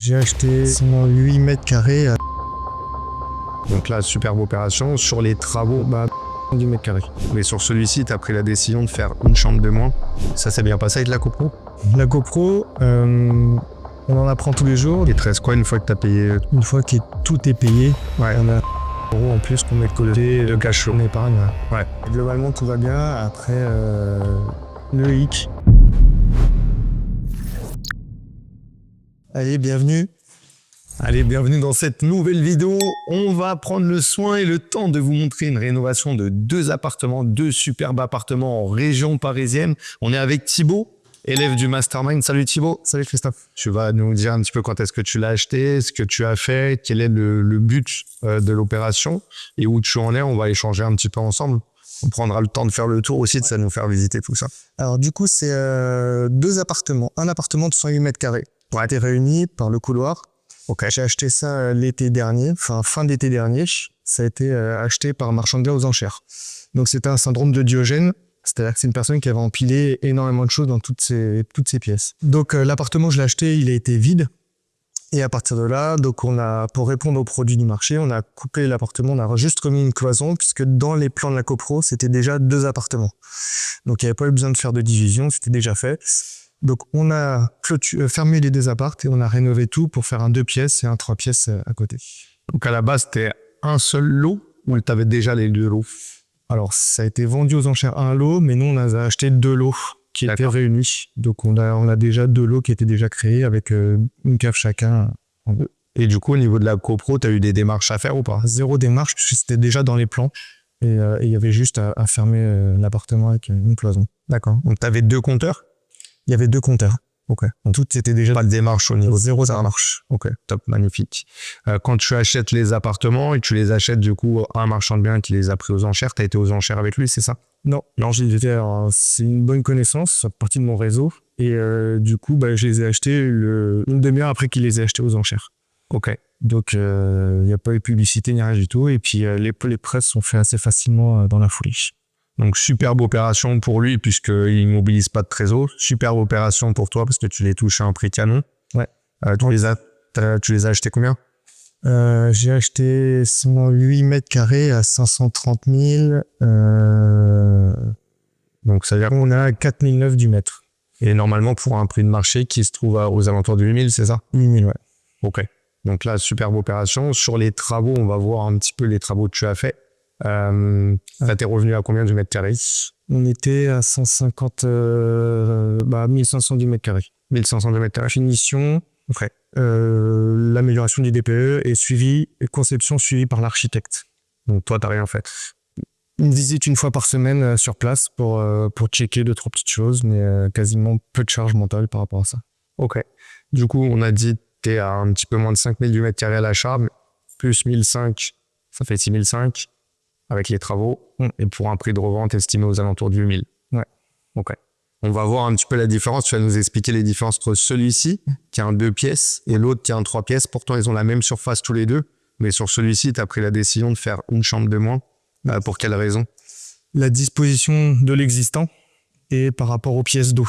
J'ai acheté 8 mètres carrés. Donc là, superbe opération. Sur les travaux, 10 mètres carrés. mais sur celui-ci, tu as pris la décision de faire une chambre de moins. Ça s'est bien passé avec la copro. La GoPro, on en apprend tous les jours. Il te reste quoi une fois que tu as payé? Une fois que tout est payé, Ouais, on a euros en plus qu'on met de côté, le cash flow. on épargne. Ouais. Et globalement, tout va bien. Après, le hic. Allez, bienvenue. Allez, bienvenue dans cette nouvelle vidéo. On va prendre le soin et le temps de vous montrer une rénovation de deux appartements, deux superbes appartements en région parisienne. On est avec Thibaut, élève du Mastermind. Salut Thibaut. Salut Christophe. Tu vas nous dire un petit peu quand est-ce que tu l'as acheté, ce que tu as fait, quel est le but de l'opération et où tu en es. On va échanger un petit peu ensemble. On prendra le temps de faire le tour aussi, de ça nous faire visiter tout ça. Alors du coup, c'est deux appartements. Un appartement de 108 mètres carrés. On a été réunis par le couloir. Ok. J'ai acheté ça l'été dernier, fin d'été dernier. Ça a été acheté par un marchand de biens aux enchères. Donc c'était un syndrome de Diogène. C'est-à-dire que c'est une personne qui avait empilé énormément de choses dans toutes ces pièces. Donc l'appartement, je l'ai acheté, il a été vide. Et à partir de là, donc pour répondre aux produits du marché, on a coupé l'appartement, on a juste remis une cloison, puisque dans les plans de la copro, c'était déjà deux appartements. Donc il n'y avait pas eu besoin de faire de division, c'était déjà fait. Donc on a fermé les deux appartes et on a rénové tout pour faire un 2 pièces et un 3 pièces à côté. Donc à la base, c'était un seul lot ou tu avais déjà les deux lots? Alors ça a été vendu aux enchères un lot, mais nous on a acheté deux lots qui étaient réunis. Donc on a déjà deux lots qui étaient déjà créés avec une cave chacun. Et du coup, au niveau de la copro, tu as eu des démarches à faire ou pas? Zéro démarche, puisque c'était déjà dans les plans. Et il y avait juste à fermer l'appartement avec une cloison. D'accord. Donc tu avais deux compteurs? Il y avait deux compteurs. Ok. Donc, tout était déjà... Pas de démarche au niveau. Zéro démarche. Ok, top, magnifique. Quand tu achètes les appartements et tu les achètes du coup à un marchand de biens qui les a pris aux enchères, tu as été aux enchères avec lui, c'est ça? Non, c'est une bonne connaissance, ça fait partie de mon réseau. Et du coup, je les ai achetés une demi-heure après qu'il les ait achetés aux enchères. Ok. Donc, il n'y a pas eu de publicité ni rien du tout. Et puis, les presses sont faits assez facilement dans la foulée. Donc, superbe opération pour lui puisqu'il ne mobilise pas de trésor. Superbe opération pour toi parce que tu les touches à un prix canon. Ouais. Tu les as achetés combien? J'ai acheté 8 mètres carrés à 530 000. Donc, ça veut dire qu'on a 4 009 du mètre. Et normalement, pour un prix de marché qui se trouve aux alentours de 8 000, c'est ça? 8 000, ouais. Ok. Donc là, superbe opération. Sur les travaux, on va voir un petit peu les travaux que tu as fait. Là, t'es revenu à combien du mètre carré? On était à 150, 1500 du mètre carré. 1500 du mètre carré. Finition, Ok. l'amélioration du DPE et conception suivie par l'architecte. Donc toi, t'as rien fait. Une visite une fois par semaine sur place pour checker 2-3 petites choses, mais quasiment peu de charge mentale par rapport à ça. Ok. Du coup, on a dit t'es à un petit peu moins de 5000 du mètre carré à l'achat, plus 1005, ça fait 6005 avec les travaux. Et pour un prix de revente estimé aux alentours de 8000. Ouais. Ok. On va voir un petit peu la différence. Tu vas nous expliquer les différences entre celui-ci, qui a un 2 pièces, et l'autre qui a un 3 pièces. Pourtant, ils ont la même surface tous les deux. Mais sur celui-ci, tu as pris la décision de faire une chambre de moins. Pour quelle raison? La disposition de l'existant et par rapport aux pièces d'eau.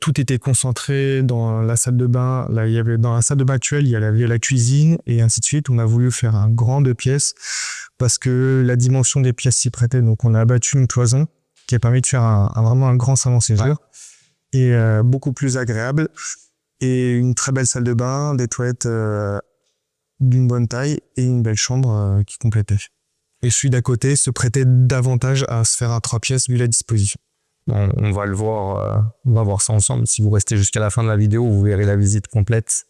Tout était concentré dans la salle de bain. Là, dans la salle de bain actuelle, il y avait la cuisine et ainsi de suite. On a voulu faire un grand 2 pièces parce que la dimension des pièces s'y prêtait. Donc, on a abattu une cloison qui a permis de faire vraiment un grand salon séjour et beaucoup plus agréable. Et une très belle salle de bain, des toilettes d'une bonne taille et une belle chambre qui complétait. Et celui d'à côté se prêtait davantage à se faire un 3 pièces vu la disposition. On va le voir, on va voir ça ensemble. Si vous restez jusqu'à la fin de la vidéo, vous verrez la visite complète.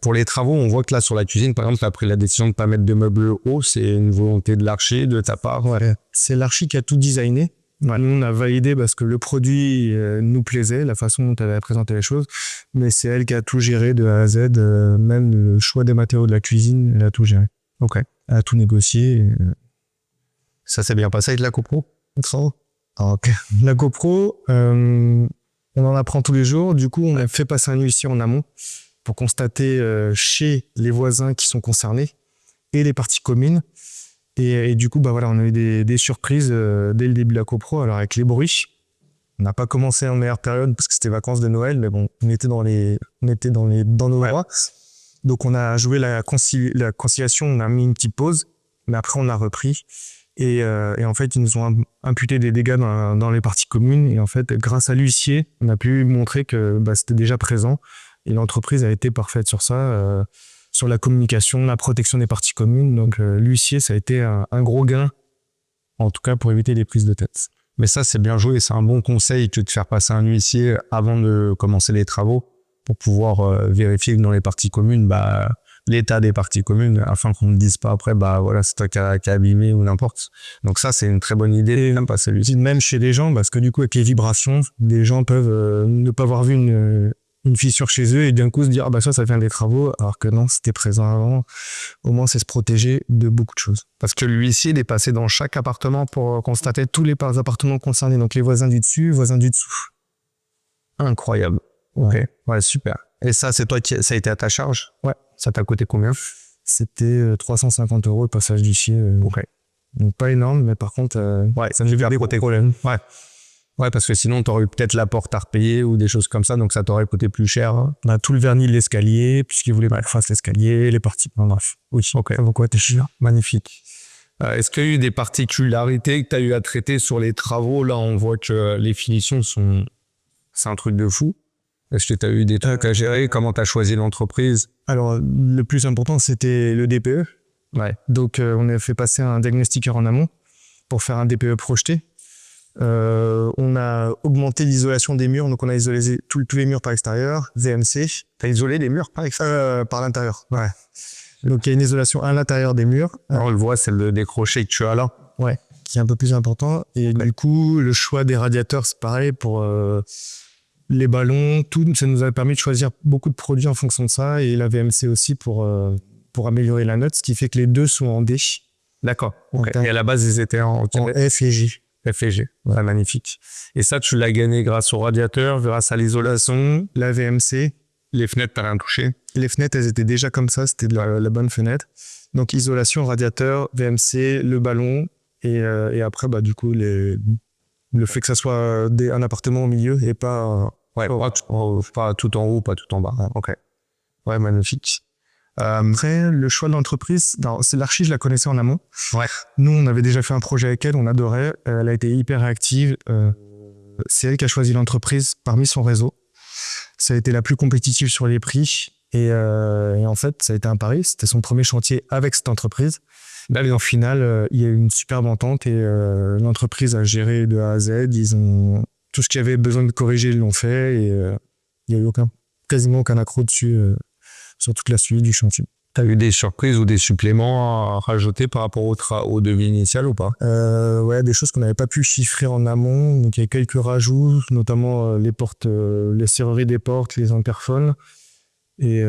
Pour les travaux, on voit que là, sur la cuisine, par exemple, tu as pris la décision de ne pas mettre de meubles hauts. C'est une volonté de l'archi, de ta part? Ouais. C'est l'archi qui a tout designé. Ouais. Nous, on a validé parce que le produit nous plaisait, la façon dont elle avait présenté les choses. Mais c'est elle qui a tout géré de A à Z, même le choix des matériaux de la cuisine, elle a tout géré. Ok. Elle a tout négocié. Ça s'est bien passé avec la copro? Ok. La GoPro, on en apprend tous les jours. Du coup, on a fait passer un huissier en amont pour constater chez les voisins qui sont concernés et les parties communes. Et du coup, on a eu des surprises dès le début de la copro. Alors, avec les bruits, On n'a pas commencé en meilleure période parce que c'était vacances de Noël, mais bon, on était dans nos droits. Donc on a joué la conciliation, on a mis une petite pause, mais après on a repris. Et en fait, ils nous ont imputé des dégâts dans les parties communes. Et en fait, grâce à l'huissier, on a pu montrer que c'était déjà présent. Et l'entreprise a été parfaite sur ça, sur la communication, la protection des parties communes. Donc l'huissier, ça a été un gros gain, en tout cas pour éviter les prises de tête. Mais ça, c'est bien joué. C'est un bon conseil que de faire passer un huissier avant de commencer les travaux pour pouvoir vérifier que dans les parties communes, l'état des parties communes, afin qu'on ne dise pas après, voilà, c'est toi qui as abîmé ou n'importe. Donc ça, c'est une très bonne idée. Même chez les gens, parce que du coup, avec les vibrations, les gens peuvent ne pas avoir vu une fissure chez eux et d'un coup se dire, ça vient des travaux, alors que non, c'était présent avant. Au moins, c'est se protéger de beaucoup de choses. Parce que l'huissier, il est passé dans chaque appartement pour constater tous les appartements concernés, donc les voisins du dessus, voisins du dessous. Incroyable. Ok, ouais, super. Et ça, c'est toi ça a été à ta charge? Ouais. Ça t'a coûté combien? C'était 350 € le passage d'huissier. Ok. Donc pas énorme, mais par contre, ça nous fait côté problème. Ouais, parce que sinon, t'aurais eu peut-être la porte à repayer ou des choses comme ça, donc ça t'aurait coûté plus cher. Hein. On a tout le vernis de l'escalier, puisqu'ils voulaient qu'on fasse l'escalier, les parties. Bref. Oui, ok. Ça vaut quoi, t'es sûr? Magnifique. Est-ce qu'il y a eu des particularités que tu as eu à traiter sur les travaux? Là, on voit que les finitions c'est un truc de fou. Est-ce que tu as eu des trucs à gérer? Comment tu as choisi l'entreprise? Alors, le plus important, c'était le DPE. Ouais. Donc, on a fait passer un diagnostiqueur en amont pour faire un DPE projeté. On a augmenté l'isolation des murs. Donc, on a isolé tous les murs par extérieur, VMC. Tu as isolé les murs par extérieur? Par l'intérieur. Ouais. Donc, il y a une isolation à l'intérieur des murs. Alors, on le voit, c'est le décroché que tu as là. Ouais. Qui est un peu plus important. Et du coup, le choix des radiateurs, c'est pareil pour... les ballons, tout, ça nous a permis de choisir beaucoup de produits en fonction de ça, et la VMC aussi pour améliorer la note, ce qui fait que les deux sont en D. D'accord. Okay. Et à la base, ils étaient en F et G. F et G. Ouais, magnifique. Et ça, tu l'as gagné grâce au radiateur, grâce à l'isolation, la VMC. Les fenêtres, t'as rien touché? Les fenêtres, elles étaient déjà comme ça, c'était de la bonne fenêtre. Donc, isolation, radiateur, VMC, le ballon, et après, du coup, le fait que ça soit un appartement au milieu et pas... pas tout en haut, pas tout en bas. Ok. Ouais, magnifique. Après, le choix de l'entreprise, c'est l'archi, je la connaissais en amont. Ouais. Nous, on avait déjà fait un projet avec elle, on adorait. Elle a été hyper réactive. C'est elle qui a choisi l'entreprise parmi son réseau. Ça a été la plus compétitive sur les prix. Et en fait, ça a été un pari. C'était son premier chantier avec cette entreprise. Là, en final, il y a eu une superbe entente et l'entreprise a géré de A à Z. Ils ont tout ce qu'il y avait besoin de corriger, ils l'ont fait et il n'y a eu quasiment aucun accroc dessus sur toute la suite du chantier. Tu as eu des surprises ou des suppléments à rajouter par rapport au devis initial ou pas? Ouais, des choses qu'on n'avait pas pu chiffrer en amont. Donc, il y a quelques rajouts, notamment les portes, les serrureries des portes, les interphones. Et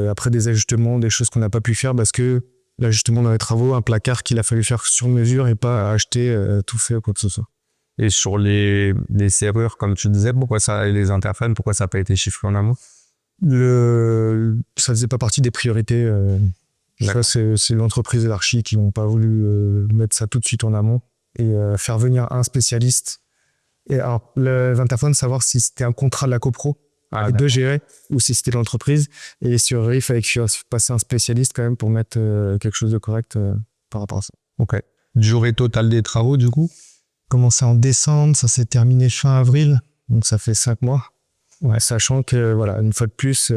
après, des ajustements, des choses qu'on n'a pas pu faire parce que l'ajustement dans les travaux, un placard qu'il a fallu faire sur mesure et pas acheter tout fait ou quoi que ce soit. Et sur les serrures, comme tu disais, et les interphones, pourquoi ça n'a pas été chiffré en amont? Ça faisait pas partie des priorités. Ça, c'est l'entreprise et l'archi qui n'ont pas voulu mettre ça tout de suite en amont et faire venir un spécialiste. Et alors, les interphones, savoir si c'était un contrat de la copro de gérer ou si c'était l'entreprise. Et les serrureries, il fallait que je fasse passer un spécialiste quand même pour mettre quelque chose de correct par rapport à ça. Ok. Durée totale des travaux, du coup? Commencé en décembre, ça s'est terminé fin avril, donc ça fait 5 mois. Ouais, sachant que, voilà, une fois de plus,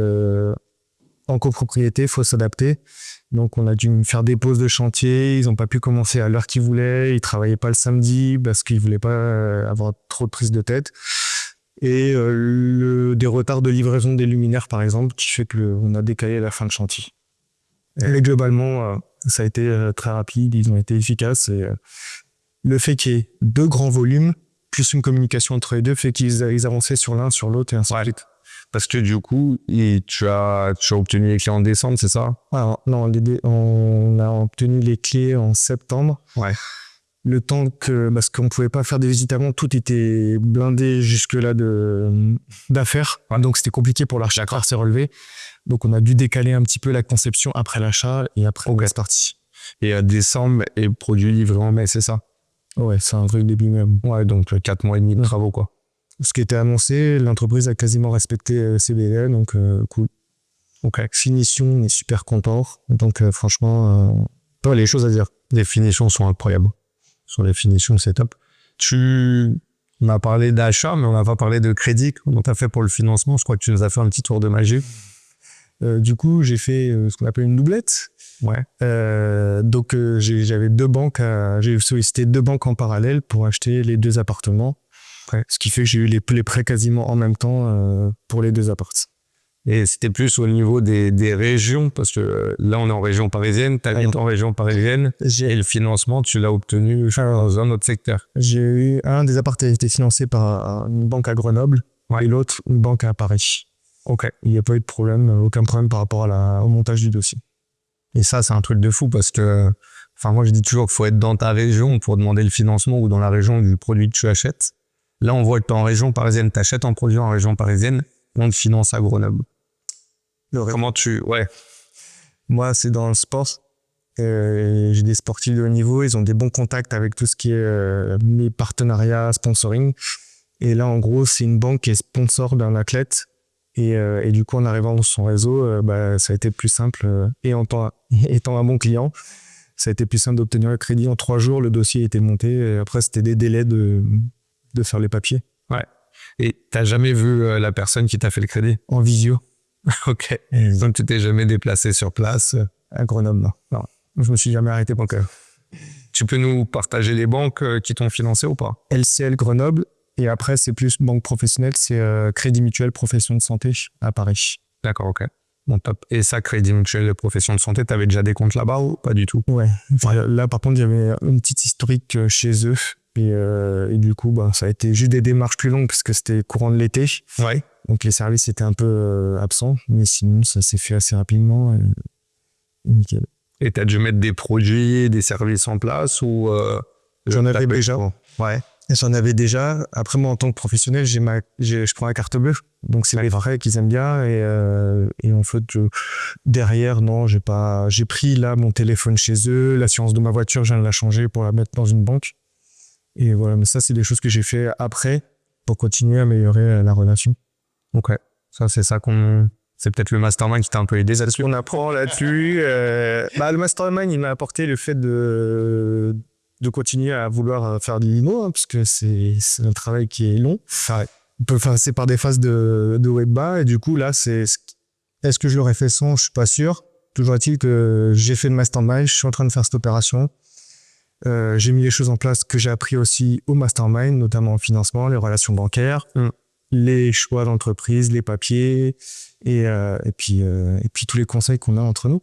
en copropriété, il faut s'adapter. Donc, on a dû faire des pauses de chantier. Ils n'ont pas pu commencer à l'heure qu'ils voulaient. Ils ne travaillaient pas le samedi parce qu'ils ne voulaient pas avoir trop de prise de tête. Et des retards de livraison des luminaires, par exemple, qui fait qu'on a décalé la fin de chantier. Et globalement, ça a été très rapide. Ils ont été efficaces. Et le fait qu'il y ait 2 grands volumes, plus une communication entre les deux, fait qu'ils avançaient sur l'un, sur l'autre et ainsi de suite. Parce que du coup, tu as obtenu les clés en décembre, c'est ça? Alors, non, on a obtenu les clés en septembre. Ouais. Le temps que, parce qu'on pouvait pas faire des visites avant, tout était blindé jusque-là d'affaires. Ouais. Donc, c'était compliqué pour l'architecte à se relever. Donc, on a dû décaler un petit peu la conception après l'achat et après, c'est parti. Et décembre et produit livré en mai, c'est ça? Ouais, c'est un vrai début même. Ouais, donc 4 mois et demi de travaux, quoi. ce qui était annoncé, l'entreprise a quasiment respecté ses délais, donc cool. Ok. Finition, on est super content. Donc franchement, Toi, les choses à dire. Les finitions sont incroyables. Sur les finitions, c'est top. On a parlé d'achat, mais on n'a pas parlé de crédit. Comment tu as fait pour le financement? Je crois que tu nous as fait un petit tour de magie. du coup, j'ai fait ce qu'on appelle une doublette. Ouais. Donc j'avais j'ai sollicité 2 banques en parallèle pour acheter les 2 appartements. Ouais. Ce qui fait que j'ai eu les prêts quasiment en même temps pour les 2 appartements. Et c'était plus au niveau des régions, parce que là, on est en région parisienne, tu habites en région parisienne, et le financement, tu l'as obtenu dans un autre secteur. J'ai eu un des appartements qui a été financé par une banque à Grenoble et l'autre une banque à Paris. Ok. Il n'y a pas eu de problème, aucun problème par rapport au montage du dossier. Et ça, c'est un truc de fou parce que, enfin, moi, je dis toujours qu'il faut être dans ta région pour demander le financement ou dans la région du produit que tu achètes. Là, on voit que tu es en région parisienne, tu achètes un produit en région parisienne, on te finance à Grenoble. Comment ouais. Moi, c'est dans le sport. J'ai des sportifs de haut niveau, ils ont des bons contacts avec tout ce qui est mes partenariats, sponsoring. Et là, en gros, c'est une banque qui est sponsor d'un athlète. Et du coup, en arrivant dans son réseau, ça a été plus simple. Et étant un bon client, ça a été plus simple d'obtenir le crédit. En 3 jours, le dossier était monté. Et après, c'était des délais de faire les papiers. Ouais. Et t'as jamais vu la personne qui t'a fait le crédit? En visio. Ok. Donc, tu t'es jamais déplacé sur place? À Grenoble, non. Je me suis jamais arrêté pour que... Tu peux nous partager les banques qui t'ont financé ou pas? LCL Grenoble. Et après, c'est plus banque professionnelle, c'est Crédit Mutuel Profession de Santé à Paris. D'accord, ok. Bon, top. Et ça, Crédit Mutuel Profession de Santé, t'avais déjà des comptes là-bas ou pas du tout? Ouais. Là, par contre, il y avait une petite historique chez eux. Et du coup, ça a été juste des démarches plus longues parce que c'était courant de l'été. Ouais. Donc, les services étaient un peu absents. Mais sinon, ça s'est fait assez rapidement. Nickel. Et t'as dû mettre des produits, des services en place ou... J'en avais déjà. Ouais. J'en avais déjà. Après, moi, en tant que professionnel, je prends la carte bleue. Donc, c'est les vrais qu'ils aiment bien. Et en fait, derrière, non, j'ai pris là mon téléphone chez eux. L'assurance de ma voiture, je viens de la changer pour la mettre dans une banque. Et voilà, mais ça, c'est des choses que j'ai fait après pour continuer à améliorer la relation. Ok. Ça, c'est ça c'est peut-être le mastermind qui t'a un peu aidé là-dessus. On apprend là-dessus. Le mastermind, il m'a apporté le fait de continuer à vouloir faire du lino, parce que c'est un travail qui est long. On peut passer par des phases de web bas, et du coup, là, est-ce que je l'aurais fait sans? Je suis pas sûr. Toujours est-il que j'ai fait le mastermind, je suis en train de faire cette opération. J'ai mis les choses en place que j'ai appris aussi au mastermind, notamment en financement, les relations bancaires, les choix d'entreprise, les papiers, et puis tous les conseils qu'on a entre nous.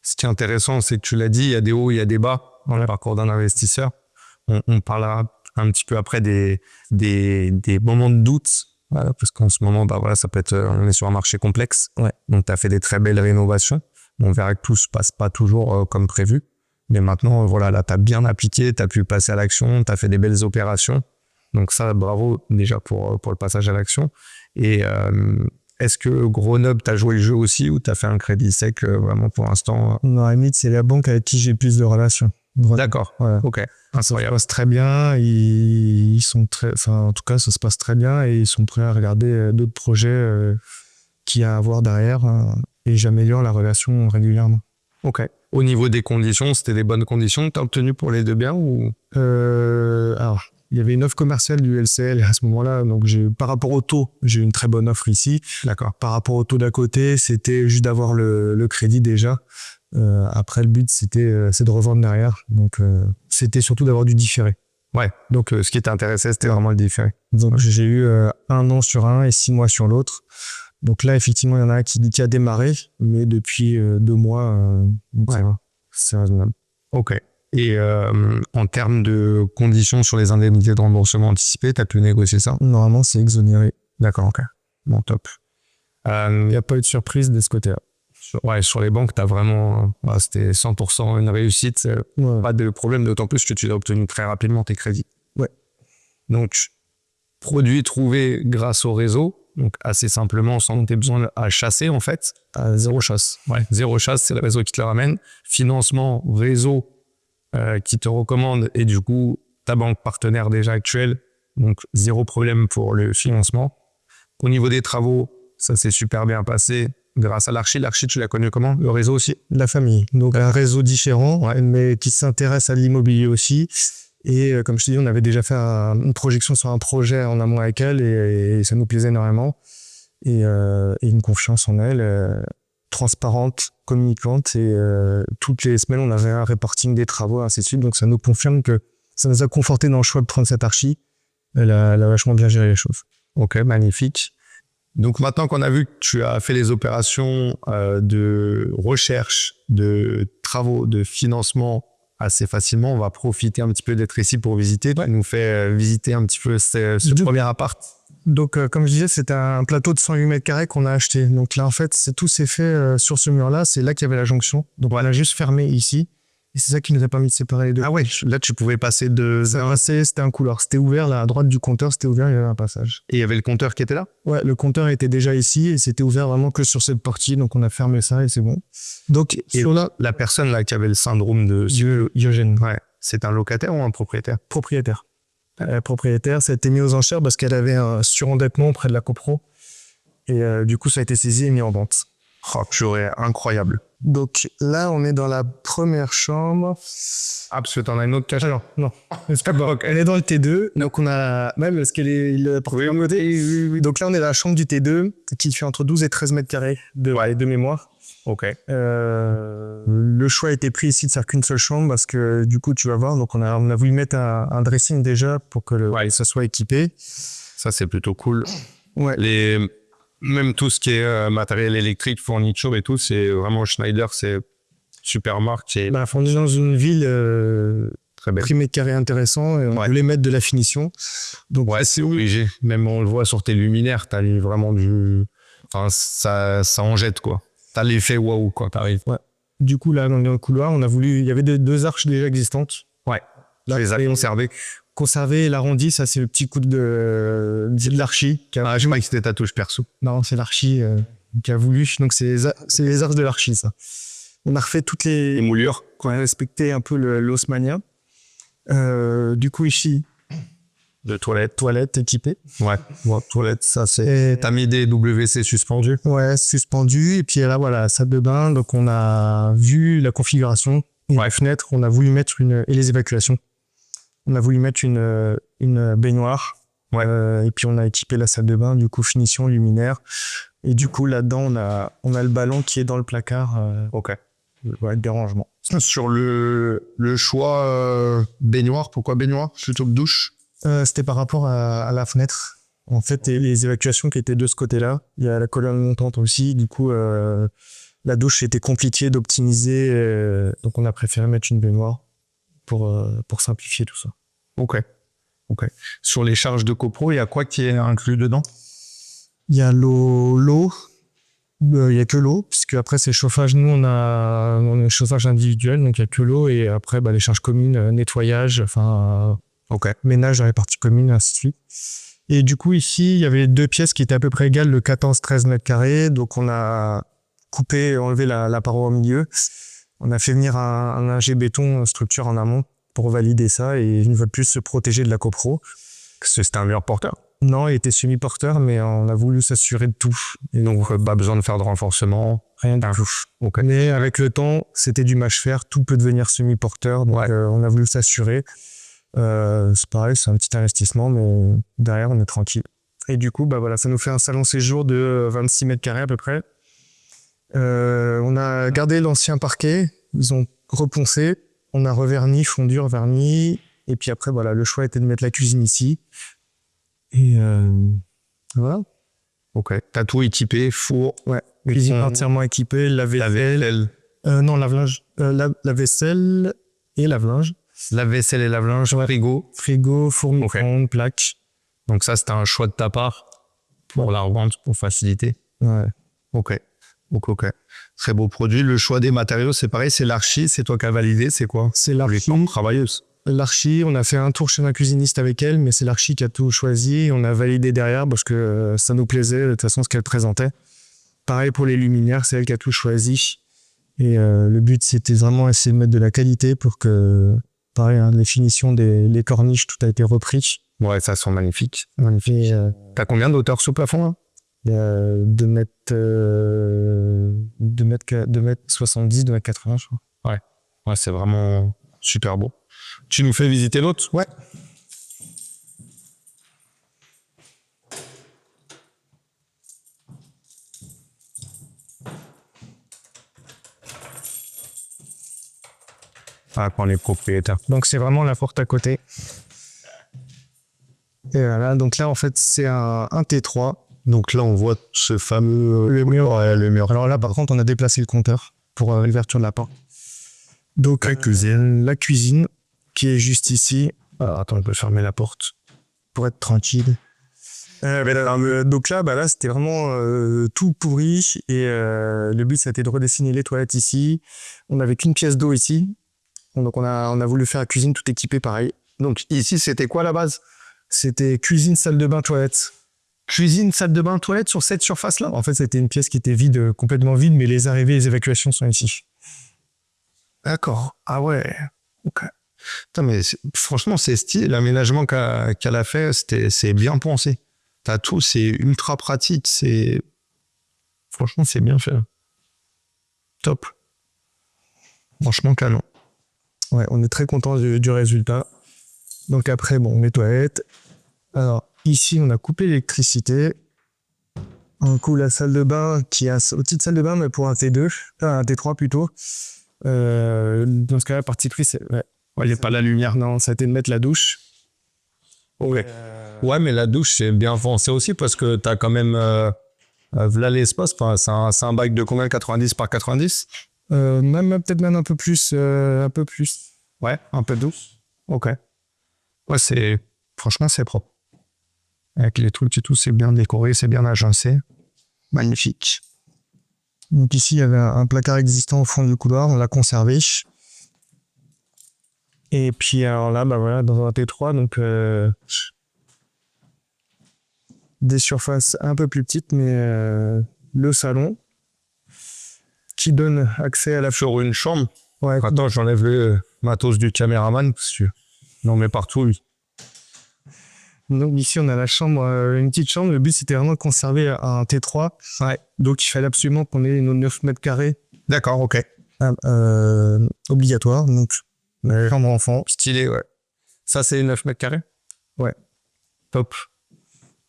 Ce qui est intéressant, c'est que tu l'as dit, il y a des hauts, il y a des bas dans le parcours d'un investisseur. On parlera un petit peu après des moments de doute, voilà, parce qu'en ce moment, ça peut être, on est sur un marché complexe. Ouais. Donc, tu as fait des très belles rénovations. On verra que tout se passe pas toujours comme prévu. Mais maintenant, là, tu as bien appliqué, tu as pu passer à l'action, tu as fait des belles opérations. Donc ça, bravo déjà pour le passage à l'action. Et est-ce que Grenoble, tu as joué le jeu aussi ou tu as fait un crédit sec vraiment pour l'instant? Non, à limite, c'est la banque avec qui j'ai plus de relations. D'accord, ouais. Ok. Ça se passe très bien, ils sont en tout cas, ça se passe très bien et ils sont prêts à regarder d'autres projets qu'il y a à voir derrière et j'améliore la relation régulièrement. Ok. Au niveau des conditions, c'était des bonnes conditions que tu as obtenues pour les 2 biens ou? Alors, il y avait une offre commerciale du LCL à ce moment-là, donc par rapport au taux, j'ai une très bonne offre ici. D'accord. Par rapport au taux d'à côté, c'était juste d'avoir le crédit déjà. Après, le but, c'est de revendre derrière. Donc, c'était surtout d'avoir du différé. Ouais. Donc, ce qui t'intéressait, c'était vraiment le différé. Donc, j'ai eu 1 an sur un et 6 mois sur l'autre. Donc là, effectivement, il y en a un qui a démarré, mais depuis 2 mois, c'est raisonnable. Ok. Et en termes de conditions sur les indemnités de remboursement anticipé, tu as pu négocier ça? Normalement, c'est exonéré. D'accord, ok. Bon, top. Il n'y a pas eu de surprise de ce côté-là. Sur les banques, tu as vraiment... c'était 100% une réussite. Pas de problème, d'autant plus que tu l'as obtenu très rapidement, tes crédits. Ouais. Donc, produit trouvé grâce au réseau. Donc, assez simplement, sans tes besoin à chasser, en fait. À 0 chasse. Ouais, 0 chasse, c'est le réseau qui te le ramène. Financement, réseau qui te recommande. Et du coup, ta banque partenaire déjà actuelle Donc, zéro problème pour le financement. Au niveau des travaux, ça s'est super bien passé grâce à l'Archi. L'Archi, tu l'as connu comment? Le réseau aussi? La famille. Donc, un réseau différent, mais qui s'intéresse à l'immobilier aussi. Et comme je te dis, on avait déjà fait une projection sur un projet en amont avec elle et ça nous plaisait énormément. Et une confiance en elle, transparente, communicante. Et toutes les semaines, on avait un reporting des travaux, ainsi de suite. Donc, ça nous confirme que ça nous a conforté dans le choix de prendre cette Archi. Elle a vachement bien géré les choses. Ok, magnifique. Donc maintenant qu'on a vu que tu as fait les opérations de recherche, de travaux, de financement assez facilement, on va profiter un petit peu d'être ici pour visiter. Tu nous fais visiter un petit peu ce premier appart. Donc, comme je disais, c'était un plateau de 108 mètres carrés qu'on a acheté. Donc là, en fait, tout s'est fait sur ce mur-là. C'est là qu'il y avait la jonction. Donc, on a juste fermé ici. Et c'est ça qui nous a permis de séparer les deux. Ah ouais, là, tu pouvais passer de... C'était un couloir. C'était ouvert, là, à droite du compteur, c'était ouvert, il y avait un passage. Et il y avait le compteur qui était là? Ouais, le compteur était déjà ici et c'était ouvert vraiment que sur cette partie. Donc, on a fermé ça et c'est bon. Donc, et sur là, la personne là qui avait le syndrome de... Diogène. Ouais. C'est un locataire ou un propriétaire? Propriétaire. Propriétaire, ça a été mis aux enchères parce qu'elle avait un surendettement auprès de la copro. Et du coup, ça a été saisi et mis en vente. Oh, purée, incroyable. Donc là, on est dans la première chambre. Ah, parce que t'en as une autre cachée? Alors, non. Elle est dans le T2. Donc on a... Même parce qu'elle est... Oui. Donc là, on est dans la chambre du T2 qui fait entre 12 et 13 mètres carrés de mémoire. Ok. Le choix a été pris ici de faire qu'une seule chambre parce que du coup, tu vas voir. Donc on a voulu mettre un dressing déjà pour que ça soit équipé. Ça, c'est plutôt cool. Ouais. Même tout ce qui est matériel électrique, fourniture et tout, c'est vraiment Schneider, c'est super marque. On est dans une ville très belle. Prix mètre carré intéressant et on voulait mettre de la finition. Donc c'est obligé. Même on le voit sur tes luminaires, t'as vraiment du... Enfin, ça en jette, quoi. T'as l'effet waouh quand t'arrives. Ouais. Du coup, là, dans le couloir, on a voulu... Il y avait deux arches déjà existantes. Ouais. Là, les as conservées. Conservé et l'arrondi, ça c'est le petit coup de l'Archi. Je crois que c'était ta touche perso. Non, c'est l'Archi qui a voulu. Donc c'est les arches de l'Archi, ça. On a refait toutes les moulures. On a respecté un peu l'Haussmannien. Du coup, ici, de toilette équipée. Ouais, toilette, ça c'est... T'as mis des WC suspendus? Ouais, suspendus. Et puis là, voilà, salle de bain. Donc on a vu la configuration. Les fenêtres, on a voulu mettre et les évacuations. On a voulu mettre une baignoire. Et puis on a équipé la salle de bain, du coup finition, luminaire. Et du coup là-dedans on a le ballon qui est dans le placard. Des rangements. Sur le choix baignoire, pourquoi baignoire plutôt que douche? C'était par rapport à la fenêtre. En fait, et les évacuations qui étaient de ce côté-là. Il y a la colonne montante aussi. Du coup, la douche était compliquée d'optimiser. Donc on a préféré mettre une baignoire pour simplifier tout ça. Ok. Sur les charges de copro, il y a quoi qui est inclus dedans? Il y a l'eau. Il y a que l'eau, puisque après c'est chauffage. Nous, on a un chauffage individuel, donc il y a que l'eau. Et après, les charges communes, nettoyage, ménage dans les parties communes, ainsi de suite. Et du coup, ici, il y avait deux pièces qui étaient à peu près égales de 14-13 mètres carrés. Donc on a enlevé la paroi au milieu. On a fait venir un ingé béton structure en amont pour valider ça et une fois de plus se protéger de la copro. C'était un mur porteur? Non, il était semi-porteur, mais on a voulu s'assurer de tout. Et donc, pas besoin de faire de renforcement? Rien du tout. Mais avec le temps, c'était du mâche-fer, tout peut devenir semi-porteur, donc on a voulu s'assurer. C'est pareil, c'est un petit investissement, mais derrière, on est tranquille. Et du coup, ça nous fait un salon séjour de 26 mètres carrés à peu près. On a gardé l'ancien parquet, ils ont reponcé, on a reverni, fondu, reverni, et puis après, le choix était de mettre la cuisine ici. Et voilà. Ok. T'as tout équipé, four. Ouais. Cuisine entièrement équipée, lave-vaisselle. Non, lave-linge. La vaisselle et lave-linge. La vaisselle et lave-linge, frigo. Frigo, four micro-ondes, plaque. Donc ça, c'était un choix de ta part pour la revente, pour faciliter. Ouais. Ok. Très beau produit. Le choix des matériaux, c'est pareil, c'est l'Archi. C'est toi qui as validé, c'est quoi? C'est l'Archi. Travailleuse. L'Archi, on a fait un tour chez un cuisiniste avec elle, mais c'est l'Archi qui a tout choisi. On a validé derrière parce que ça nous plaisait, de toute façon, ce qu'elle présentait. Pareil pour les luminaires, c'est elle qui a tout choisi. Et le but, c'était vraiment essayer de mettre de la qualité pour que Pareil, hein, les finitions les corniches, tout a été repris. Ouais, ça sent magnifique. Magnifique. T'as combien d'auteur sous plafond là? 2 mètres, 2 mètres 70, 2 mètres 80, je crois. Ouais, c'est vraiment super beau. Tu nous fais visiter l'autre? Ouais. Ah, quand on est propriétaire. Donc c'est vraiment la porte à côté. Et voilà, donc là en fait c'est un T3. Donc là, on voit ce fameux Le mur. Ouais, le mur. Alors là par contre on a déplacé le compteur pour l'ouverture de la porte. Donc la cuisine qui est juste ici. Alors, attends, je peux fermer la porte. Pour être tranquille. Donc là, là c'était vraiment tout pourri et le but c'était de redessiner les toilettes ici. On n'avait qu'une pièce d'eau ici. Donc on a voulu faire la cuisine tout équipée pareil. Donc ici, c'était quoi la base? C'était cuisine, salle de bain, toilette. Cuisine, salle de bain, toilette sur cette surface-là? En fait, c'était une pièce qui était vide, complètement vide, mais les arrivées et les évacuations sont ici. D'accord. Ah ouais. Ok. Putain, mais franchement, c'est stylé. L'aménagement qu'elle a fait, c'est bien pensé. T'as tout, c'est ultra pratique. Franchement, c'est bien fait. Top. Franchement, canon. Ouais, on est très content du résultat. Donc après, bon, les toilettes. Alors, ici, on a coupé l'électricité. Un coup, la salle de bain, qui est une petite salle de bain, mais pour un T2, un T3 plutôt. Dans ce cas-là, parti pris, c'est... Ouais. Ouais, il n'y a pas la lumière. Non, ça a été de mettre la douche. Ouais. Ouais, mais la douche, c'est bien pensé aussi parce que t'as quand même... là, l'espace, c'est un bac de combien? 90 par 90? Peut-être même un peu plus. Ouais, un peu d'eau. Ok. Ouais, franchement, c'est propre. Avec les trucs et tout, c'est bien décoré, c'est bien agencé. Magnifique. Donc ici, il y avait un placard existant au fond du couloir, on l'a conservé. Et puis alors là, voilà, dans un T3, donc des surfaces un peu plus petites, mais le salon qui donne accès à la... Sur une chambre. Ouais. Attends, j'enlève le matos du caméraman parce que non, mais partout, oui. Donc ici, on a la chambre, une petite chambre. Le but, c'était vraiment de conserver un T3. Ouais. Donc il fallait absolument qu'on ait nos 9 mètres carrés. D'accord, ok. Obligatoire. Donc, chambre enfant. Stylé, ouais. Ça, c'est 9 mètres carrés? Ouais. Top.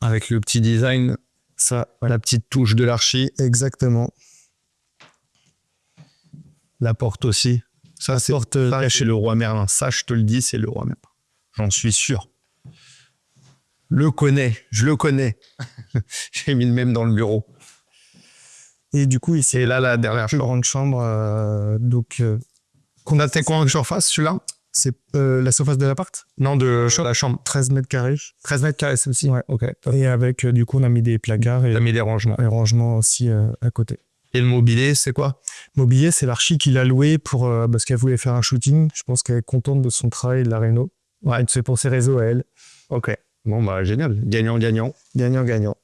Avec le petit design, Ça, la petite touche de l'archi. exactement. La porte aussi. Ça, c'est ça, chez le roi Merlin. Ça, je te le dis, c'est le roi Merlin. J'en suis sûr. Je le connais. J'ai mis le même dans le bureau. Et du coup, ici, Et là, la dernière plus chambre. grande chambre. Qu'on a quoi en surface, celui-là? C'est la surface de l'appart. Non, de la chambre. 13 mètres carrés. 13 mètres carrés, celle-ci? Ouais. Ok. Et avec, du coup, on a mis des placards et T'as mis des rangements. les rangements aussi à côté. Et le mobilier, c'est quoi? Mobilier, c'est l'archi qui l'a loué pour, parce qu'elle voulait faire un shooting. Je pense qu'elle est contente de son travail de la réno. Ouais. C'est pour ses réseaux à elle. Ok. Bon, bah, génial. Gagnant-gagnant. Gagnant-gagnant.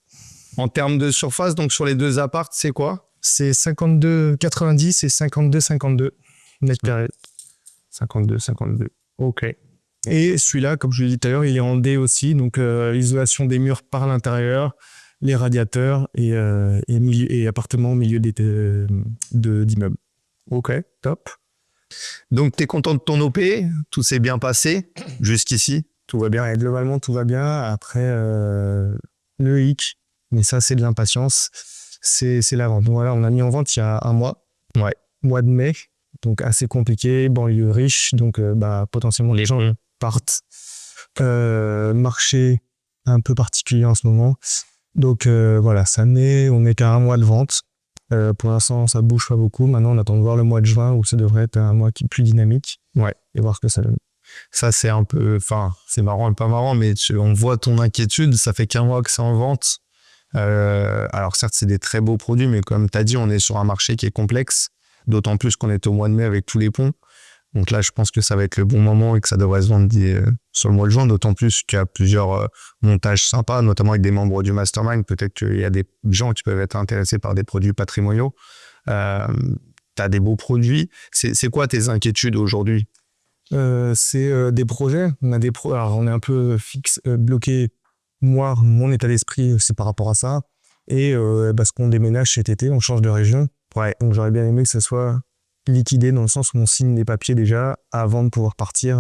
En termes de surface, donc sur les deux apparts, c'est quoi? C'est 52,90 et 52,52 mètres carrés. 52. Ok. Et celui-là, comme je l'ai dit tout à l'heure, il est en D aussi. Donc, isolation des murs par l'intérieur, les radiateurs et appartements au milieu d'immeubles. Ok, top. Donc, tu es content de ton OP? Tout s'est bien passé jusqu'ici? Tout va bien. Et globalement, tout va bien. Après, le hic, mais ça, c'est de l'impatience, c'est la vente. Donc, voilà, on a mis en vente il y a un mois. Ouais. Mois de mai. Donc, assez compliqué. Banlieue riche. Donc, potentiellement, les gens partent. Marché un peu particulier en ce moment. Donc, voilà, on n'est qu'à un mois de vente. Pour l'instant, ça bouge pas beaucoup. Maintenant, on attend de voir le mois de juin où ça devrait être un mois qui est plus dynamique. Ouais. Et voir ce que ça donne. Ça, c'est un peu... Enfin, c'est marrant et pas marrant, mais on voit ton inquiétude. Ça fait qu'un mois que c'est en vente. Alors, certes, c'est des très beaux produits, mais comme tu as dit, on est sur un marché qui est complexe. D'autant plus qu'on est au mois de mai avec tous les ponts. Donc là, je pense que ça va être le bon moment et que ça devrait se vendre sur le mois de juin. D'autant plus qu'il y a plusieurs montages sympas, notamment avec des membres du Mastermind. Peut-être qu'il y a des gens qui peuvent être intéressés par des produits patrimoniaux. Tu as des beaux produits. C'est quoi tes inquiétudes aujourd'hui? C'est des projets. On a des alors on est un peu fixe, bloqué. Moi, mon état d'esprit, c'est par rapport à ça. Et parce qu'on déménage cet été, on change de région. Ouais. Donc j'aurais bien aimé que ça soit liquidé dans le sens où on signe les papiers déjà avant de pouvoir partir,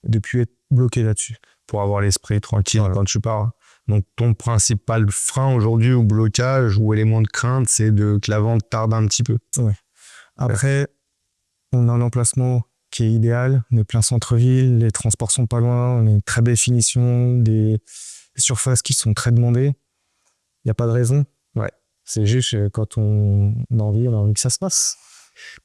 de plus être bloqué là-dessus. Pour avoir l'esprit tranquille quand tu pars. Donc ton principal frein aujourd'hui ou blocage ou élément de crainte, c'est que la vente tarde un petit peu. Ouais. Après, on a un emplacement qui est idéal, on est plein centre-ville, les transports sont pas loin, on a une très belle finition, des surfaces qui sont très demandées. Il n'y a pas de raison. Ouais. C'est juste quand on a envie que ça se passe.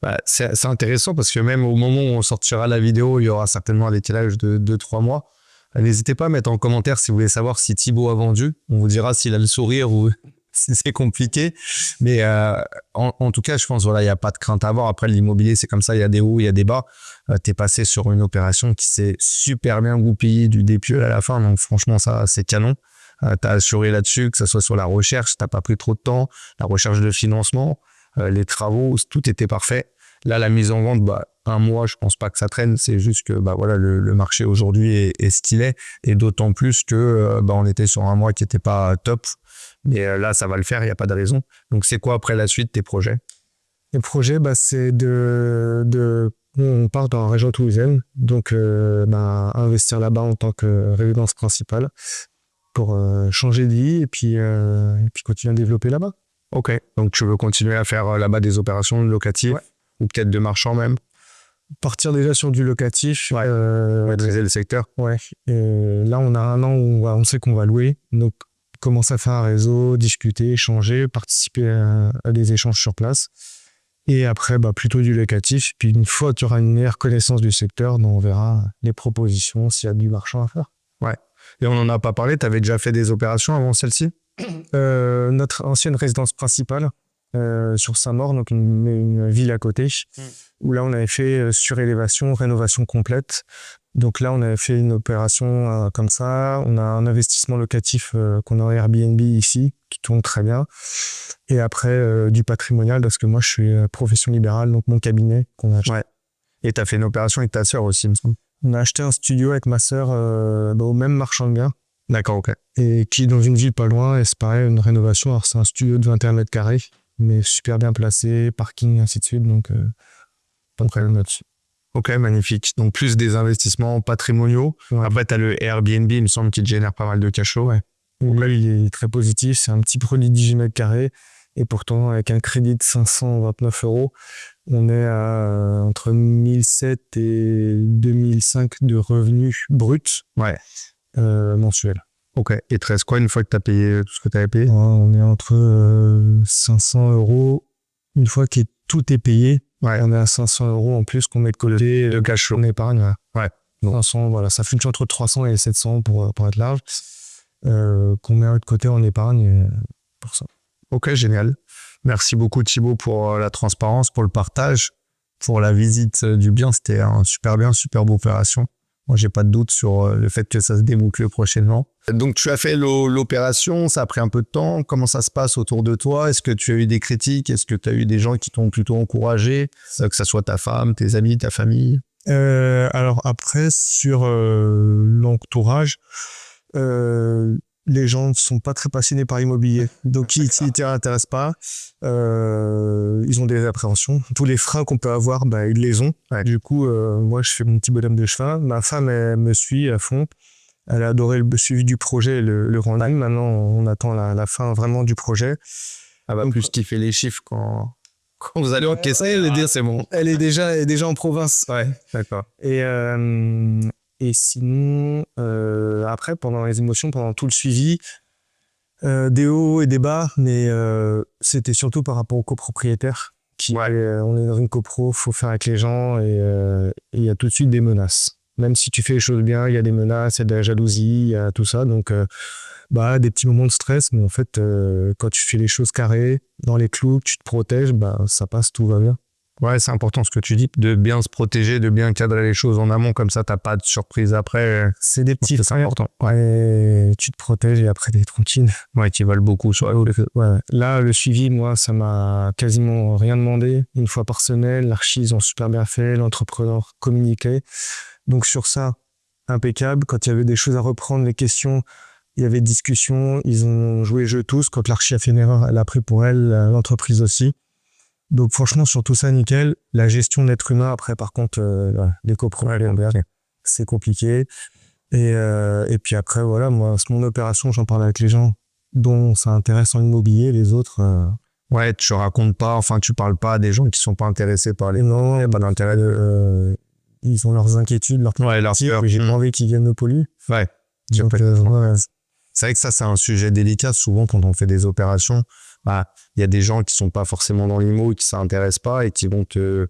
Bah, c'est intéressant parce que même au moment où on sortira la vidéo, il y aura certainement un décalage de 2-3 mois. N'hésitez pas à mettre en commentaire si vous voulez savoir si Thibaut a vendu. On vous dira s'il a le sourire ou si c'est compliqué. Mais en tout cas, je pense voilà, il n'y a pas de crainte à avoir. Après, l'immobilier, c'est comme ça, il y a des hauts, il y a des bas. Tu es passé sur une opération qui s'est super bien goupillée du début à la fin. Donc franchement, ça, c'est canon. Tu as assuré là-dessus, que ce soit sur la recherche, tu n'as pas pris trop de temps, la recherche de financement, les travaux, tout était parfait. Là, la mise en vente, un mois, je pense pas que ça traîne. C'est juste que voilà, le marché aujourd'hui est ce qu'il est. Et d'autant plus que on était sur un mois qui n'était pas top. Mais là, ça va le faire, il n'y a pas de raison. Donc, c'est quoi après la suite, tes projets? Les projets, c'est on part dans la région toulousaine. Donc, investir là-bas en tant que résidence principale pour changer de vie et puis continuer à développer là-bas. Ok. Donc, tu veux continuer à faire là-bas des opérations locatives ou peut-être de marchand même? Partir déjà sur du locatif. Maîtriser le secteur. Ouais. Là, on a un an où on sait qu'on va louer. Donc, commencer à faire un réseau, discuter, échanger, participer à des échanges sur place. Et après, plutôt du locatif. Puis une fois que tu auras une meilleure connaissance du secteur, on verra les propositions, s'il y a du marchand à faire. Ouais. Et on n'en a pas parlé, tu avais déjà fait des opérations avant celle-ci? Notre ancienne résidence principale, sur Saint-Maur, donc une ville à côté, où là on avait fait surélévation, rénovation complète. Donc là on avait fait une opération comme ça. On a un investissement locatif qu'on a en Airbnb ici, qui tourne très bien. Et après du patrimonial, parce que moi je suis profession libérale, donc mon cabinet qu'on a acheté. Ouais. Et tu as fait une opération avec ta sœur aussi, il me semble. On a acheté un studio avec ma sœur au même marchand de biens. D'accord, ok. Et qui est dans une ville pas loin, et c'est pareil, une rénovation. Alors c'est un studio de 21 mètres carrés, mais super bien placé, parking, ainsi de suite, donc pas de problème là-dessus. Ok, magnifique. Donc plus des investissements patrimoniaux. Ouais. Après, tu as le Airbnb, il me semble, qui te génère pas mal de cash flow. Ouais. Là, il est très positif, c'est un petit produit de 18 mètres carrés, et pourtant, avec un crédit de 529 €, on est à entre 1007 et 2005 de revenus bruts mensuels. Ok. Et te reste quoi une fois que tu as payé tout ce que tu avais payé? On est entre 500 € une fois que tout est payé. Ouais. On est à 500 € en plus qu'on met de côté de cash flow. On épargne. Ouais. Donc, 500, voilà, ça fluctue entre 300 et 700 pour être large. Qu'on met de côté en épargne pour ça. Ok, génial. Merci beaucoup Thibaut pour la transparence, pour le partage, pour la visite du bien. C'était un superbe opération. Moi, j'ai pas de doute sur le fait que ça se déboucle prochainement. Donc, tu as fait l'opération, ça a pris un peu de temps. Comment ça se passe autour de toi? Est-ce que tu as eu des critiques? Est-ce que tu as eu des gens qui t'ont plutôt encouragé? Que ça soit ta femme, tes amis, ta famille? Alors après, sur l'entourage, les gens ne sont pas très passionnés par l'immobilier. Donc, ils ne t'y intéressent pas. Ils ont des appréhensions. Tous les freins qu'on peut avoir, ils les ont. Ouais. Du coup, moi, je fais mon petit bonhomme de chemin. Ma femme, elle me suit à fond. Elle a adoré le suivi du projet et le rendez-vous. Maintenant, on attend la fin vraiment du projet. Elle va plus kiffer les chiffres quand vous allez encaisser, elle va dire c'est bon. Elle est déjà en province. Ouais, d'accord. Et sinon, après, pendant les émotions, pendant tout le suivi, des hauts et des bas, mais c'était surtout par rapport aux copropriétaires. On est dans une copro, faut faire avec les gens et il y a tout de suite des menaces. Même si tu fais les choses bien, il y a des menaces, il y a de la jalousie, il y a tout ça. Donc, des petits moments de stress, mais en fait, quand tu fais les choses carrées, dans les clous, que tu te protèges, ça passe, tout va bien. Ouais, c'est important ce que tu dis, de bien se protéger, de bien cadrer les choses en amont, comme ça, t'as pas de surprise après. C'est des petits C'est important. Ouais, tu te protèges et après t'es tranquille. Ouais, qui valent beaucoup sur Ouais. Là, le suivi, moi, ça m'a quasiment rien demandé. Une fois par semaine, l'archi, ils ont super bien fait, l'entrepreneur communiquait. Donc sur ça, impeccable. Quand il y avait des choses à reprendre, les questions, il y avait discussion, ils ont joué jeu tous. Quand l'archi a fait une erreur, elle a pris pour elle, l'entreprise aussi. Donc franchement, sur tout ça, nickel. La gestion de l'être humain, après, par contre, les copropriétaires, c'est compliqué. Et puis après, voilà, moi, c'est mon opération, j'en parle avec les gens dont ça intéresse en immobilier, les autres... Ouais, tu racontes pas, enfin, tu parles pas à des gens qui sont pas intéressés par les... Non, Il y a pas d'intérêt ils ont leurs inquiétudes, leurs peur. j'ai pas envie qu'ils viennent me polluer. Ouais. Donc, C'est vrai que ça, c'est un sujet délicat. Souvent, quand on fait des opérations, bah, il y a des gens qui sont pas forcément dans l'IMO, qui s'intéressent pas et qui vont te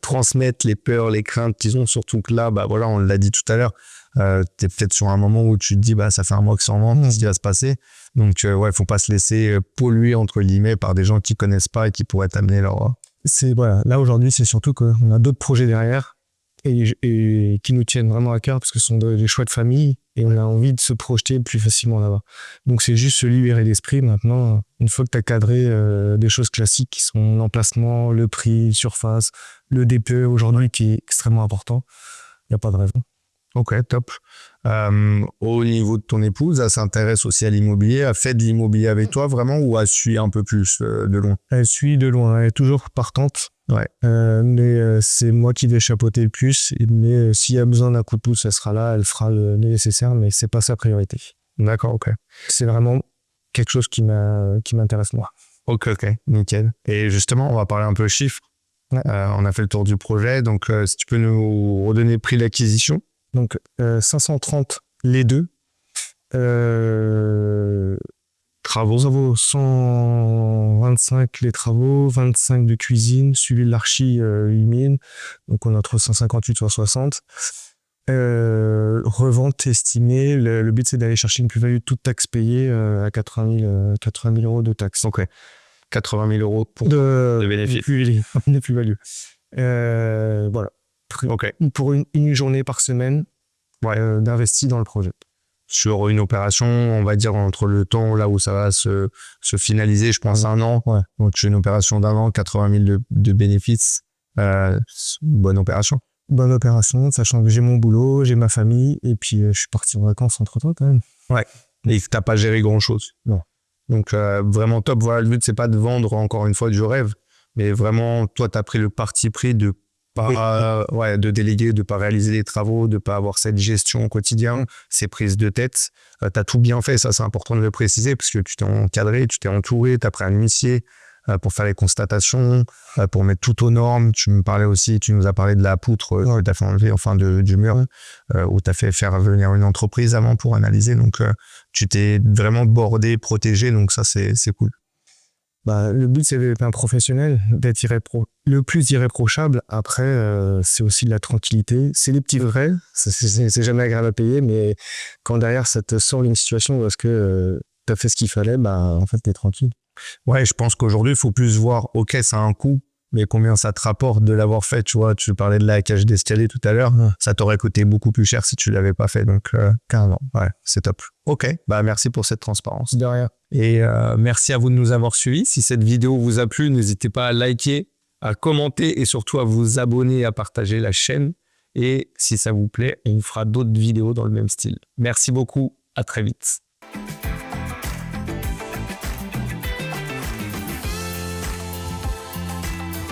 transmettre les peurs, les craintes qu'ils ont. Surtout que là, bah voilà, on l'a dit tout à l'heure, t'es peut-être sur un moment où tu te dis, bah ça fait un mois que c'est en vente, qu'est-ce qui va se passer? Donc ouais, faut pas se laisser polluer entre guillemets par des gens qui connaissent pas et qui pourraient t'amener leur. C'est voilà. Là aujourd'hui, c'est surtout qu'on a d'autres projets derrière et qui nous tiennent vraiment à cœur parce que ce sont des choix de famille et on a envie de se projeter plus facilement là-bas. Donc c'est juste se libérer d'esprit maintenant. Une fois que tu as cadré des choses classiques qui sont l'emplacement, le prix, surface, le DPE aujourd'hui qui est extrêmement important, il n'y a pas de raison. Ok, top. Au niveau de ton épouse, elle s'intéresse aussi à l'immobilier, elle fait de l'immobilier avec toi vraiment ou elle suit un peu plus de loin? Elle suit de loin, elle est toujours partante. Ouais. Mais c'est moi qui vais chapeauter le plus. Mais s'il y a besoin d'un coup de pouce, elle sera là, elle fera le nécessaire, mais c'est pas sa priorité. D'accord, ok. C'est vraiment quelque chose qui m'intéresse moi. Ok, nickel. Et justement, on va parler un peu chiffres. Ouais. On a fait le tour du projet, donc si tu peux nous redonner le prix d'acquisition. Donc 530 les deux. Travaux 125 les travaux, 25 de cuisine, suivi de l'archi 8000. Donc on a entre 158 et 160. Revente estimée, le but c'est d'aller chercher une plus-value toute taxe payée à 80 000 euros de taxes. Donc ouais, 80 000 euros de bénéfice. De plus-value. Voilà. Ok. Pour une journée par semaine d'investi dans le projet. Sur une opération, on va dire entre le temps là où ça va se finaliser, je pense un an. Ouais. Donc j'ai une opération d'un an, 80 000 de bénéfices. Bonne opération. Bonne opération, sachant que j'ai mon boulot, j'ai ma famille, et puis je suis parti en vacances entre-temps quand même. Ouais. Et t'as pas géré grand-chose. Non. Donc vraiment top. Voilà, le but c'est pas de vendre encore une fois du rêve, mais vraiment toi t'as pris le parti pris de pas de déléguer, de pas réaliser les travaux, de pas avoir cette gestion au quotidien, ces prises de tête. T'as tout bien fait, ça c'est important de le préciser parce que tu t'es encadré, tu t'es entouré, t'as pris un huissier pour faire les constatations, pour mettre tout aux normes. Tu me parlais aussi, tu nous as parlé de la poutre que t'as fait enlever, enfin du mur, où t'as fait faire venir une entreprise avant pour analyser. Donc tu t'es vraiment bordé, protégé, donc ça c'est cool. Bah, le but, c'est d'être un professionnel, d'être le plus irréprochable. Après, c'est aussi de la tranquillité. C'est les petits vrais. C'est jamais agréable à payer, mais quand derrière, ça te sort d'une situation parce que tu as fait ce qu'il fallait, bah, en fait, tu es tranquille. Ouais, je pense qu'aujourd'hui, il faut plus voir, ok, ça a un coût, mais combien ça te rapporte de l'avoir fait, tu vois. Tu parlais de la cage d'escalier tout à l'heure. Ça t'aurait coûté beaucoup plus cher si tu l'avais pas fait. Donc, carrément, ouais, c'est top. Ok, bah merci pour cette transparence. De rien. Et merci à vous de nous avoir suivis. Si cette vidéo vous a plu, n'hésitez pas à liker, à commenter et surtout à vous abonner et à partager la chaîne. Et si ça vous plaît, on vous fera d'autres vidéos dans le même style. Merci beaucoup, à très vite.